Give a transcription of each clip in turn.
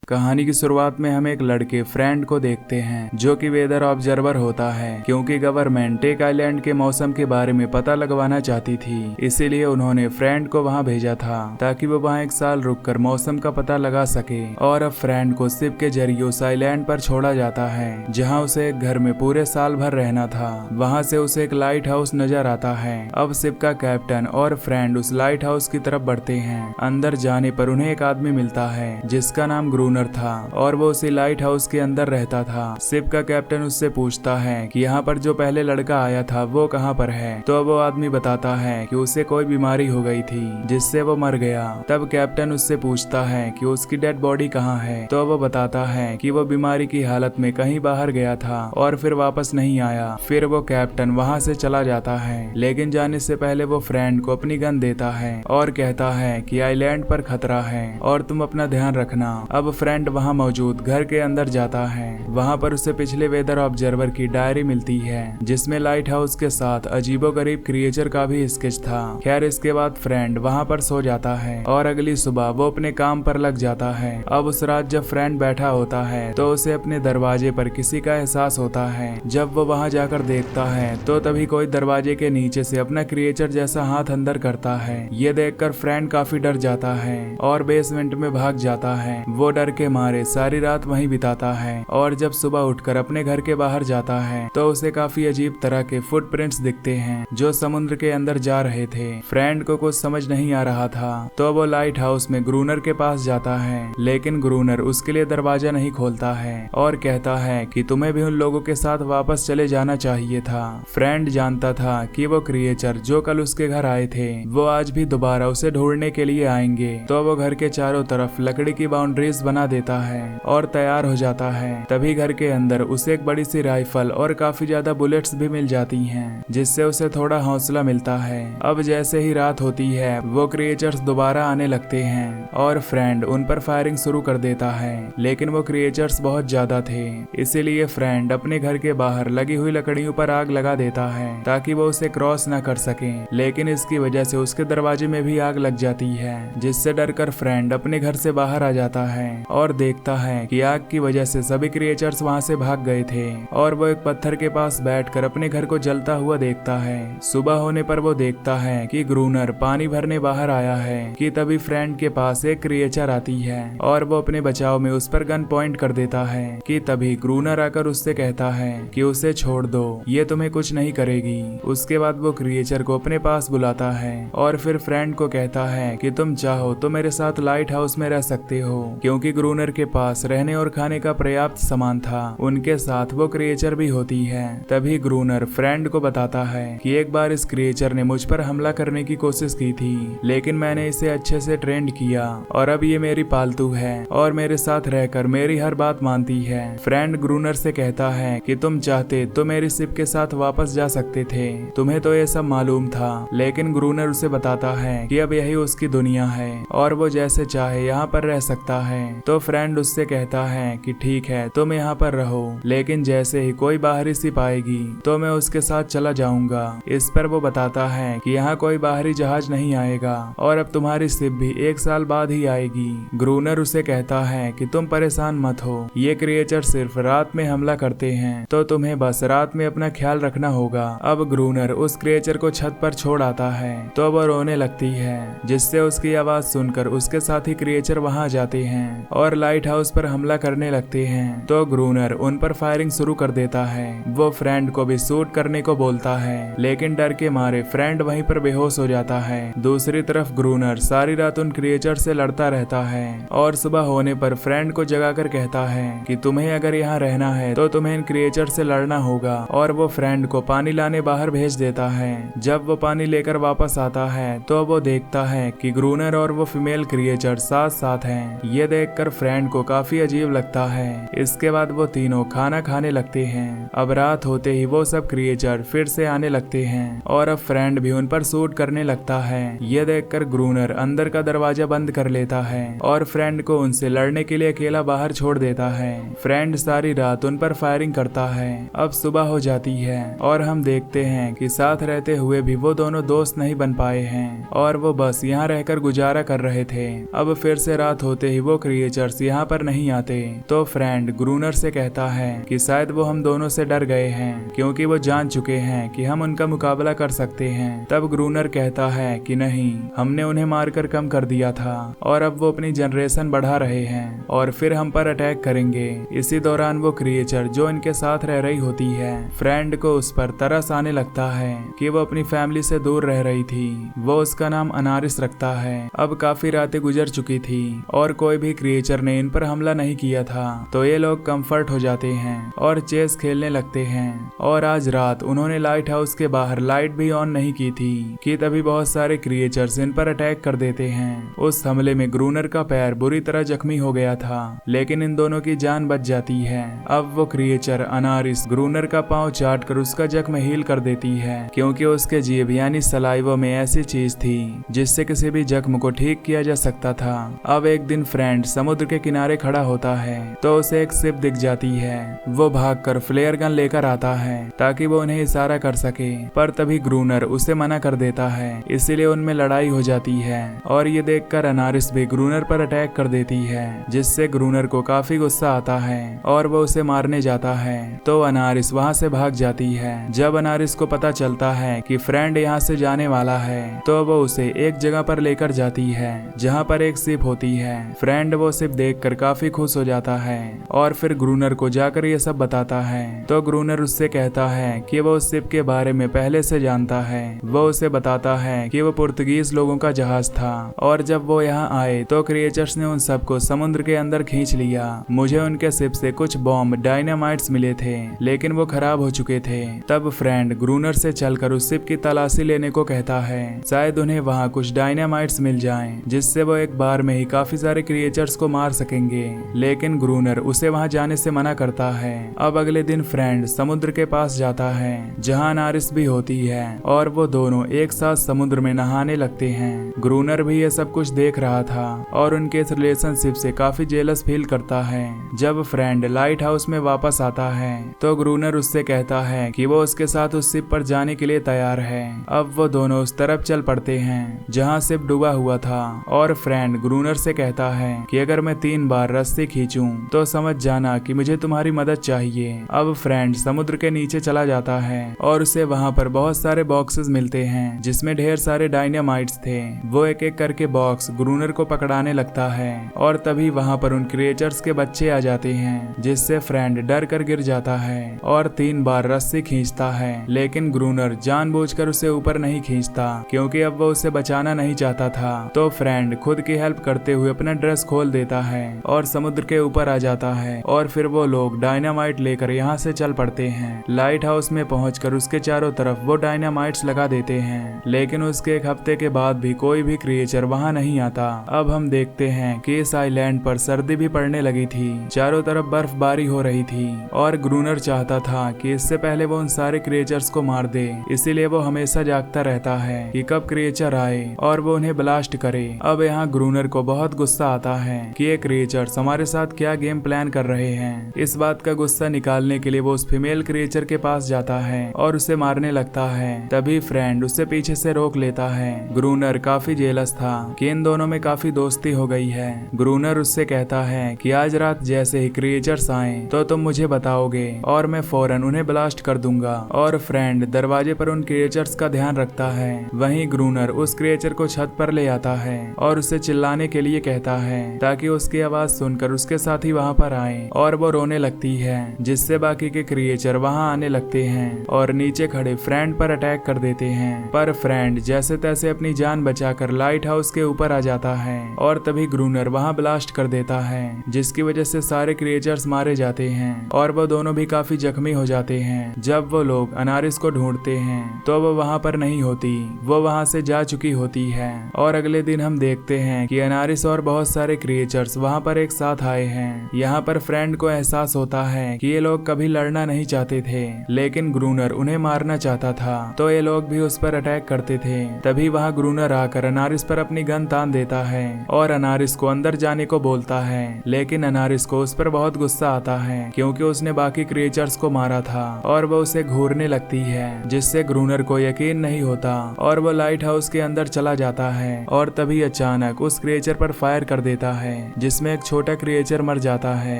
कहानी की शुरुआत में हम एक लड़के फ्रेंड को देखते हैं जो कि वेदर ऑब्जर्वर होता है, क्योंकि गवर्नमेंट एक आइलैंड के मौसम के बारे में पता लगवाना चाहती थी। इसीलिए उन्होंने फ्रेंड को वहां भेजा था ताकि वो वहां एक साल रुककर मौसम का पता लगा सके। और अब फ्रेंड को शिप के जरिए उस आइलैंड पर छोड़ा जाता है जहाँ उसे एक घर में पूरे साल भर रहना था। वहाँ से उसे एक लाइट हाउस नजर आता है। अब शिप का कैप्टन और फ्रेंड उस लाइट हाउस की तरफ बढ़ते हैं। अंदर जाने पर उन्हें एक आदमी मिलता है जिसका नाम ग्रूनर था और वो उसी लाइट हाउस के अंदर रहता था। शिप का कैप्टन उससे पूछता है कि यहाँ पर जो पहले लड़का आया था वो कहाँ पर है। तो वो आदमी बताता है कि उसे कोई बीमारी हो गई थी जिससे वो मर गया। तब कैप्टन उससे पूछता है कि उसकी डेड बॉडी कहाँ है। तो वो बताता है कि वो बीमारी की हालत में कहीं बाहर गया था और फिर वापस नहीं आया। फिर वो कैप्टन वहाँ से चला जाता है, लेकिन जाने से पहले वो फ्रेंड को अपनी गन देता है और कहता है कि आइलैंड पर खतरा है और तुम अपना ध्यान रखना। अब फ्रेंड वहाँ मौजूद घर के अंदर जाता है। वहाँ पर उसे पिछले वेदर ऑब्जर्वर की डायरी मिलती है जिसमें लाइट हाउस के साथ अजीबोगरीब क्रिएचर का भी स्केच था। खैर इसके बाद फ्रेंड वहाँ पर सो जाता है और अगली सुबह वो अपने काम पर लग जाता है। अब उस रात जब फ्रेंड बैठा होता है तो उसे अपने दरवाजे पर किसी का एहसास होता है। जब वो वहाँ जाकर देखता है तो तभी कोई दरवाजे के नीचे से अपना क्रिएचर जैसा हाथ अंदर करता है। ये देखकर फ्रेंड काफी डर जाता है और बेसमेंट में भाग जाता है। वो डर के मारे सारी रात वहीं बिताता है और जब सुबह उठकर अपने घर के बाहर जाता है तो उसे काफी अजीब तरह के फुटप्रिंट्स दिखते हैं जो समुद्र के अंदर जा रहे थे। फ्रेंड को कुछ समझ नहीं आ रहा था तो वो लाइट हाउस में ग्रूनर के पास जाता है, लेकिन ग्रूनर उसके लिए दरवाजा नहीं खोलता है और कहता है कि तुम्हें भी उन लोगों के साथ वापस चले जाना चाहिए था। फ्रेंड जानता था कि वो क्रिएचर जो कल उसके घर आए थे वो आज भी दोबारा उसे ढूंढने के लिए आएंगे। तो वो घर के चारों तरफ लकड़ी की बाउंड्रीज बना देता है और तैयार हो जाता है। तभी घर के अंदर उसे एक बड़ी सी राइफल और काफी ज्यादा बुलेट्स भी मिल जाती हैं, जिससे उसे थोड़ा हौसला मिलता है। अब जैसे ही रात होती है वो क्रिएचर्स दोबारा आने लगते हैं और फ्रेंड उन पर फायरिंग शुरू कर देता है, लेकिन वो क्रिएचर्स बहुत ज्यादा थे। इसीलिए फ्रेंड अपने घर के बाहर लगी हुई लकड़ियों पर आग लगा देता है ताकि वो उसे क्रॉस न कर सके, लेकिन इसकी वजह से उसके दरवाजे में भी आग लग जाती है, जिससे डरकर फ्रेंड अपने घर से बाहर आ जाता है और देखता है कि आग की वजह से सभी क्रिएचर्स वहां से भाग गए थे। और वो एक पत्थर के पास बैठकर अपने घर को जलता हुआ देखता है। सुबह होने पर वो देखता है कि ग्रूनर पानी भरने बाहर आया है कि तभी फ्रेंड के पास एक क्रिएचर आती है और वो अपने बचाव में उस पर गन पॉइंट कर देता है कि तभी ग्रूनर आकर उससे कहता है कि उसे छोड़ दो, ये तुम्हें कुछ नहीं करेगी। उसके बाद वो क्रिएचर को अपने पास बुलाता है और फिर फ्रेंड को कहता है कि तुम चाहो तो मेरे साथ लाइट हाउस में रह सकते हो, क्योंकि ग्रूनर के पास रहने और खाने का पर्याप्त सामान था। उनके साथ वो क्रिएचर भी होती है। तभी ग्रूनर फ्रेंड को बताता है कि एक बार इस क्रिएचर ने मुझ पर हमला करने की कोशिश की थी, लेकिन मैंने इसे अच्छे से ट्रेंड किया और अब ये मेरी पालतू है और मेरे साथ रहकर मेरी हर बात मानती है। फ्रेंड ग्रूनर से कहता है कि तुम चाहते तो मेरी शिप के साथ वापस जा सकते थे, तुम्हें तो ये सब मालूम था। लेकिन ग्रूनर उसे बताता है कि अब यही उसकी दुनिया है और वो जैसे चाहे यहाँ पर रह सकता है। तो फ्रेंड उससे कहता है कि ठीक है तुम यहाँ पर रहो, लेकिन जैसे ही कोई बाहरी शिप आएगी तो मैं उसके साथ चला जाऊंगा। इस पर वो बताता है कि यहाँ कोई बाहरी जहाज नहीं आएगा और अब तुम्हारी शिप भी एक साल बाद ही आएगी। ग्रूनर उसे कहता है कि तुम परेशान मत हो, ये क्रिएचर सिर्फ रात में हमला करते हैं, तो तुम्हें बस रात में अपना ख्याल रखना होगा। अब ग्रूनर उस क्रिएचर को छत पर छोड़ आता है तो वो रोने लगती है, जिससे उसकी आवाज सुनकर उसके साथी क्रिएचर वहां जाते हैं और लाइट हाउस पर हमला करने लगते हैं। तो ग्रूनर उन पर फायरिंग शुरू कर देता है। वो फ्रेंड को भी शूट करने को बोलता है, लेकिन डर के मारे फ्रेंड वहीं पर बेहोश हो जाता है। दूसरी तरफ ग्रूनर सारी रात उन क्रिएचर से लड़ता रहता है और सुबह होने पर फ्रेंड को जगाकर कहता है कि तुम्हें अगर यहाँ रहना है तो तुम्हें इन क्रिएचर से लड़ना होगा। और वो फ्रेंड को पानी लाने बाहर भेज देता है। जब वो पानी लेकर वापस आता है तो वो देखता है कि ग्रूनर और वो फीमेल क्रिएचर साथ साथ हैं। ये देखकर फ्रेंड को काफी अजीब लगता है। इसके बाद वो तीनों खाना खाने लगते हैं। अब रात होते ही वो सब क्रिएचर फिर से आने लगते हैं और अब फ्रेंड भी उन पर शूट करने लगता है। ये देखकर ग्रूनर अंदर का दरवाजा बंद कर लेता है और फ्रेंड को उनसे लड़ने के लिए अकेला बाहर छोड़ देता है। फ्रेंड सारी रात उन पर फायरिंग करता है। अब सुबह हो जाती है और हम देखते हैं कि साथ रहते हुए भी वो दोनों दोस्त नहीं बन पाए हैं और वो बस यहाँ रहकर गुजारा कर रहे थे। अब फिर से रात होते ही वो क्रिएचर क्रिएचर्स यहाँ पर नहीं आते। तो फ्रेंड ग्रूनर से कहता है कि शायद वो हम दोनों से डर गए हैं क्योंकि वो जान चुके हैं कि हम उनका मुकाबला कर सकते हैं। तब ग्रूनर कहता है कि नहीं, हमने उन्हें मारकर कम कर दिया था और अब वो अपनी जनरेशन बढ़ा रहे हैं और फिर हम पर अटैक करेंगे। इसी दौरान वो क्रिएचर जो इनके साथ रह रही होती है, फ्रेंड को उस पर तरस आने लगता है कि वो अपनी फैमिली से दूर रह रही थी। वो उसका नाम अनारिस रखता है। अब काफी रातें गुजर चुकी थी और कोई भी क्रिएचर ने इन पर हमला नहीं किया था, तो ये लोग कंफर्ट हो जाते हैं और चेस खेलने लगते हैं। और आज रात उन्होंने लाइट हाउस के बाहर लाइट भी ऑन नहीं की थी कि तभी बहुत सारे क्रिएचर्स इन पर अटैक कर देते हैं। उस हमले में ग्रूनर का पैर बुरी तरह जख्मी हो गया था, लेकिन इन दोनों की जान बच जाती है। अब वो क्रिएचर अनारिस ग्रूनर का पांव चाट कर उसका जख्म हील कर देती है, क्योंकि उसके जीभ यानी सलाइवा में ऐसी चीज थी जिससे किसी भी जख्म को ठीक किया जा सकता था। अब एक दिन फ्रेंड समुद्र के किनारे खड़ा होता है तो उसे एक शिप दिख जाती है। वो भागकर फ्लेयर गन लेकर आता है ताकि वो उन्हें इशारा कर सके, पर तभी ग्रूनर उसे मना कर देता है, इसीलिए उनमें लड़ाई हो जाती है। और ये देखकर अनारिस भी ग्रूनर पर अटैक कर देती है, जिससे ग्रूनर को काफी गुस्सा आता है और वो उसे मारने जाता है। तो अनारिस वहाँ से भाग जाती है। जब अनारिस को पता चलता है कि फ्रेंड यहाँ से जाने वाला है तो वो उसे एक जगह पर लेकर जाती है जहाँ पर एक शिप होती है। फ्रेंड वो शिप देखकर काफी खुश हो जाता है और फिर ग्रूनर को जाकर ये सब बताता है। तो ग्रूनर उससे कहता है कि वो उस शिप के बारे में पहले से जानता है। वो उसे बताता है कि वो पुर्तगीज लोगों का जहाज था और जब वो यहाँ आए तो क्रिएचर्स ने उन सबको समुद्र के अंदर खींच लिया। मुझे उनके शिप से कुछ बॉम्ब डायनामाइट्स मिले थे, लेकिन वो खराब हो चुके थे। तब फ्रेंड ग्रूनर से चलकर उस शिप की तलाशी लेने को कहता है, शायद उन्हें वहाँ कुछ डायनामाइट्स मिल जाएं, जिससे वो एक बार में ही काफी सारे क्रिएचर्स को मार सकेंगे। लेकिन ग्रूनर उसे वहाँ जाने से मना करता है। अब अगले दिन फ्रेंड समुद्र के पास जाता है जहाँ अनारिस भी होती है और वो दोनों एक साथ समुद्र में नहाने लगते हैं। ग्रूनर भी ये सब कुछ देख रहा था और उनके इस रिलेशनशिप से काफी जेलस फील करता है। जब फ्रेंड लाइट हाउस में वापस आता है तो ग्रूनर उससे कहता है कि वो उसके साथ उस शिप पर जाने के लिए तैयार है। अब वो दोनों उस तरफ चल पड़ते हैं जहाँ शिप डूबा हुआ था और फ्रेंड ग्रूनर से कहता है कि अगर मैं 3 बार रस्सी खींचूं तो समझ जाना कि मुझे तुम्हारी मदद चाहिए। अब फ्रेंड समुद्र के नीचे चला जाता है और उसे वहाँ पर बहुत सारे बॉक्सेस मिलते हैं जिसमें ढेर सारे डायनामाइट्स थे। वो एक एक करके बॉक्स ग्रूनर को पकड़ाने लगता है और तभी वहाँ पर उन क्रिएचर्स के बच्चे आ जाते हैं, जिससे फ्रेंड डर कर गिर जाता है और 3 बार रस्सी खींचता है। लेकिन ग्रूनर जानबूझकर उसे ऊपर नहीं खींचता क्योंकि अब वो उसे बचाना नहीं चाहता था। तो फ्रेंड खुद की हेल्प करते हुए अपना ड्रेस खोल देता है और समुद्र के ऊपर आ जाता है और फिर वो लोग डायनामाइट लेकर यहाँ से चल पड़ते हैं। लाइट हाउस में पहुंचकर उसके चारों तरफ वो डायनामाइट्स लगा देते हैं, लेकिन उसके एक हफ्ते के बाद भी कोई भी क्रिएचर वहाँ नहीं आता। अब हम देखते हैं कि इस आइलैंड पर सर्दी भी पड़ने लगी थी, चारों तरफ बर्फबारी हो रही थी और ग्रूनर चाहता था कि इससे पहले वो उन सारे क्रिएचर्स को मार दे, इसीलिए वो हमेशा जागता रहता है कि कब क्रिएचर आए और वो उन्हें ब्लास्ट करे। अब यहाँ ग्रूनर को बहुत गुस्सा आता है कि ये क्रिएचर्स हमारे साथ क्या गेम प्लान कर रहे हैं। इस बात का गुस्सा निकालने के लिए वो उस फीमेल क्रिएचर के पास जाता है और उसे मारने लगता है। तभी फ्रेंड उसे पीछे से रोक लेता है। ग्रूनर काफी जेलस था कि इन दोनों में काफी दोस्ती हो गई है। ग्रूनर उससे कहता है कि आज रात जैसे ही क्रिएचर्स आए तो तुम मुझे बताओगे और मैं फौरन उन्हें ब्लास्ट कर दूंगा। और फ्रेंड दरवाजे पर उन क्रिएचर्स का ध्यान रखता है। वहीं ग्रूनर उस क्रिएचर को छत पर ले आता है और उसे चिल्लाने के लिए कहता है ताकि उसकी आवाज सुनकर उसके साथी वहाँ पर आए और वो रोने लगती है, जिससे बाकी के क्रिएचर वहाँ आने लगते हैं और नीचे खड़े फ्रेंड पर अटैक कर देते हैं। पर फ्रेंड जैसे तैसे अपनी जान बचाकर लाइट हाउस के ऊपर आ जाता है और तभी ग्रूनर वहाँ ब्लास्ट कर देता है, जिसकी वजह से सारे क्रिएचर्स मारे जाते हैं और वो दोनों भी काफी जख्मी हो जाते हैं। जब वो लोग अनारिस को ढूंढते हैं तो वो वहाँ पर नहीं होती, वो वहाँ से जा चुकी होती है। और अगले दिन हम देखते हैं कि अनारिस और बहुत सारे क्रिएचर्स वहाँ पर एक साथ आए हैं। यहाँ पर फ्रेंड को एहसास होता है कि ये लोग कभी लड़ना नहीं चाहते थे, लेकिन ग्रूनर उन्हें मारना चाहता था, तो ये लोग भी उस पर अटैक करते थे। तभी वहाँ ग्रूनर आकर अनारिस पर अपनी गन तान देता है और अनारिस को अंदर जाने को बोलता है, लेकिन अनारिस को उस पर बहुत गुस्सा आता है क्योंकि उसने बाकी क्रिएचर्स को मारा था और वो उसे घूरने लगती है, जिससे ग्रूनर को यकीन नहीं होता और वो लाइट हाउस के अंदर चला जाता है और तभी अचानक उस क्रिएचर पर फायर कर देता है जिसमें एक छोटा क्रिएचर मर जाता है।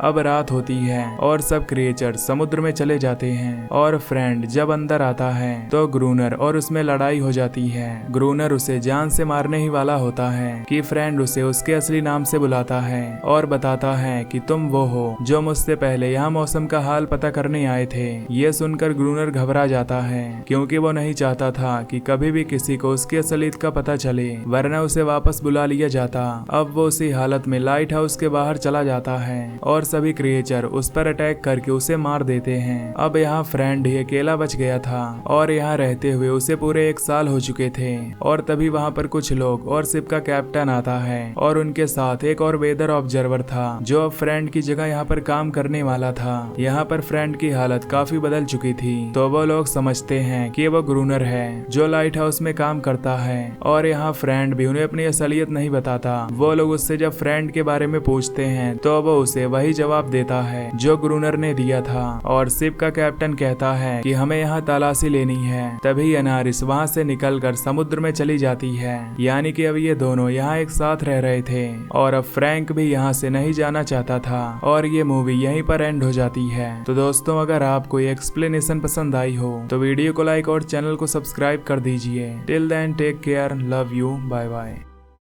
अब रात होती है और सब क्रिएचर समुद्र में चले जाते हैं और फ्रेंड जब अंदर आता है तो ग्रूनर और उसमें लड़ाई हो जाती है। ग्रूनर उसे जान से मारने ही वाला होता है कि फ्रेंड उसे उसके असली नाम से बुलाता है और बताता है कि तुम वो हो जो मुझसे पहले यहाँ मौसम का हाल पता करने आए थे। ये सुनकर ग्रूनर घबरा जाता है क्योंकि वो नहीं चाहता था कि कभी भी किसी को उसकी असलियत का पता चले, वरना उसे वापस बुला लिया जाता। अब वो उसी हालत में लाइट हाउस के बाहर चला जाता है और सभी क्रिएचर उस पर अटैक करके उसे मार देते हैं। अब यहाँ फ्रेंड ही अकेला बच गया था और यहाँ रहते हुए उसे पूरे 1 साल हो चुके थे। और तभी वहाँ पर कुछ लोग और शिप का कैप्टन आता है और उनके साथ एक और वेदर ऑब्जर्वर था जो अब फ्रेंड की जगह यहाँ पर काम करने वाला था। यहाँ पर फ्रेंड की हालत काफी बदल चुकी थी तो वो लोग समझते हैं कि वो ग्रूनर है जो लाइट हाउस में काम करता है। और यहाँ फ्रेंड भी उन्हें अपनी असलियत नहीं बताता। वो लोग उससे जब फ्रेंड के बारे में पूछते हैं तो वो उसे वही जवाब देता है जो ग्रूनर ने दिया था। और शिप का कैप्टन कहता है कि हमें यहाँ तलाशी लेनी है। तभी अनारिस वहाँ से निकलकर समुद्र में चली जाती है। यानी कि अब ये दोनों यहाँ एक साथ रह रहे थे और अब फ्रैंक भी यहाँ से नहीं जाना चाहता था और ये मूवी यहीं पर एंड हो जाती है। तो दोस्तों, अगर आपको ये एक्सप्लेनेशन पसंद आई हो तो वीडियो को लाइक और चैनल को सब्सक्राइब कर दीजिए। Till then take care, love you, bye bye.